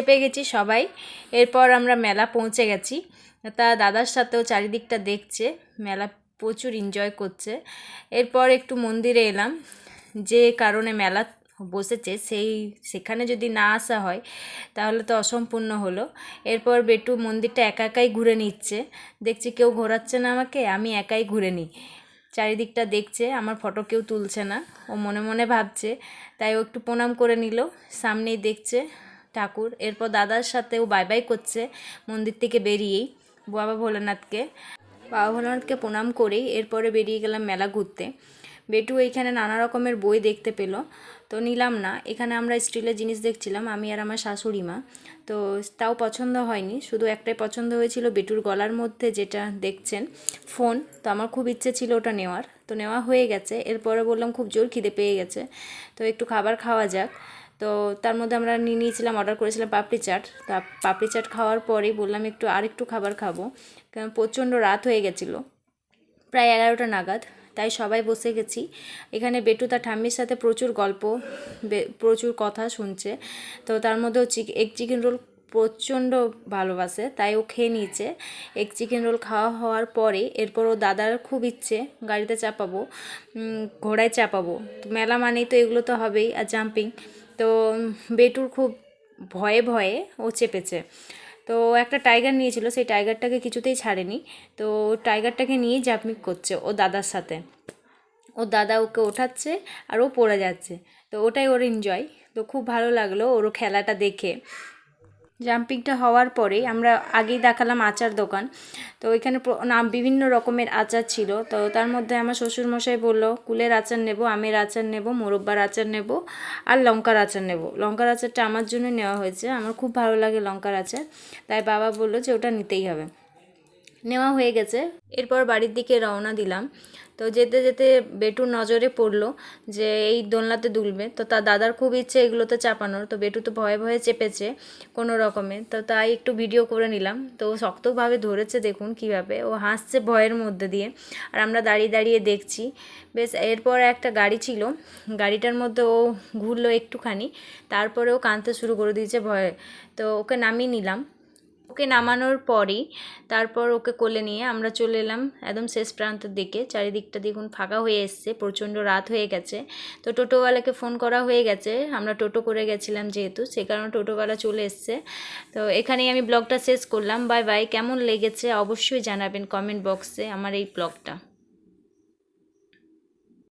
চেপে গেছি সবাই। এরপর আমরা মেলা পৌঁছে গেছি। তা দাদার সাথেও চারিদিকটা দেখছে, মেলা প্রচুর এনজয় করছে। এরপর একটু মন্দিরে এলাম, যে কারণে মেলা বসেছে সেখানে যদি না আসা হয় তাহলে তো অসম্পূর্ণ হলো। এরপর বেটু মন্দিরটা একা একাই ঘুরে নিচ্ছে, দেখছি কেউ ঘোরাচ্ছে না আমাকে, আমি একাই ঘুরে নিই। চারিদিকটা দেখছে, আমার ফটো কেউ তুলছে না, ও মনে মনে ভাবছে। তাই ও একটু প্রণাম করে নিল, সামনেই দেখছে ঠাকুর। এরপর দাদার সাথে ও বাই বাই করছে মন্দির থেকে বেরিয়েই বাবা ভোলানাথকে প্রণাম করেই এরপরে বেরিয়ে গেলাম মেলা ঘুরতে। বেটু এইখানে নানা রকমের বই দেখতে পেলো, তো নিলাম না। এখানে আমরা স্টিলের জিনিস দেখছিলাম, আমি আর আমার শাশুড়ি মা। তো তাও পছন্দ হয়নি, শুধু একটাই পছন্দ হয়েছিল, বেটুর গলার মধ্যে যেটা দেখছেন ফোন। তো আমার খুব ইচ্ছে ছিল ওটা নেওয়ার, তো নেওয়া হয়ে গেছে। এরপরে বললাম খুব জোর খিদে পেয়ে গেছে, তো একটু খাবার খাওয়া যাক। তো তার মধ্যে আমরা নিয়েছিলাম, অর্ডার করেছিলাম পাপড়ি চাট। তা পাপড়ি চাট খাওয়ার পরেই বললাম আরেকটু খাবার খাবো, কারণ প্রচণ্ড রাত হয়ে গেছিলো, প্রায় 11টা নাগাদ। তাই সবাই বসে গেছি। এখানে বেটু তার ঠাম্মির সাথে প্রচুর গল্প, প্রচুর কথা শুনছে। তো তার মধ্যেও এগ চিকেন রোল প্রচণ্ড ভালোবাসে, তাই ও খেয়ে নিয়েছে। এগ চিকেন রোল খাওয়া হওয়ার পরে এরপর ও দাদার খুব ইচ্ছে গাড়িতে চাপাবো, ঘোড়ায় চাপাবো। তো মেলা মানেই তো এগুলো তো হবেই, আর জাম্পিং। তো বেটুর খুব ভয়ে ভয়ে ও চেপেছে। তো একটা টাইগার নিয়েছিল, সেই টাইগারটাকে কিছুতেই ছাড়েনি। তো টাইগারটাকে নিয়েই জাম্পিং করছে ও দাদার সাথে। ও দাদা ওকে ওঠাচ্ছে আর ও পড়ে যাচ্ছে, তো ওটাই ওর এনজয়। তো খুব ভালো লাগলো ওর খেলাটা দেখে। জাম্পিংটা হওয়ার পরে আমরা আগেই দেখালাম আচার দোকান। তো ওইখানে বিভিন্ন রকমের আচার ছিল। তো তার মধ্যে আমার শ্বশুরমশাই বললো কুলের আচার নেব, আমের আচার নেব, মোরব্বার আচার নেব, আর লঙ্কার আচার নেব। লঙ্কার আচারটা আমার জন্য নেওয়া হয়েছে, আমার খুব ভালো লাগে লঙ্কার আচার। তাই বাবা বললো যে ওটা নিতেই হবে। নেওয়া হয়ে গেছে, এরপর বাড়ির দিকে রওনা দিলাম। তো যেতে যেতে বেটুর নজরে পড়লো যে এই দোলনাতে দুলবে। তো তার দাদার খুব ইচ্ছে এগুলোতে চাপানোর, তো বেটু তো ভয়ে ভয়ে চেপেছে কোনো রকমে। তো তাই একটু ভিডিও করে নিলাম। তো ও শক্তভাবে ধরেছে, দেখুন কিভাবে ও হাসছে ভয়ের মধ্যে দিয়ে, আর আমরা দাঁড়িয়ে দাঁড়িয়ে দেখছি। বেশ, এরপর একটা গাড়ি ছিল, গাড়িটার মধ্যে ও ঘুরলো একটুখানি, তারপরে ও কাঁদতে শুরু করে দিয়েছে ভয়ে। তো ওকে নামিয়ে নিলাম। ওকে নামানোর পরই তারপর ওকে কোলে নিয়ে আমরা চলে এলাম একদম শেষ প্রান্তের দিকে। চারিদিকটা দেখুন ফাঁকা হয়ে এসছে, প্রচণ্ড রাত হয়ে গেছে। তো টোটোওয়ালাকে ফোন করা হয়ে গেছে, আমরা টোটো করে গেছিলাম যেহেতু, সে কারণে টোটোওয়ালা চলে এসছে। তো এখানেই আমি ব্লগটা শেষ করলাম। Bye bye. কেমন লেগেছে অবশ্যই জানাবেন কমেন্ট বক্সে আমার এই ব্লগটা।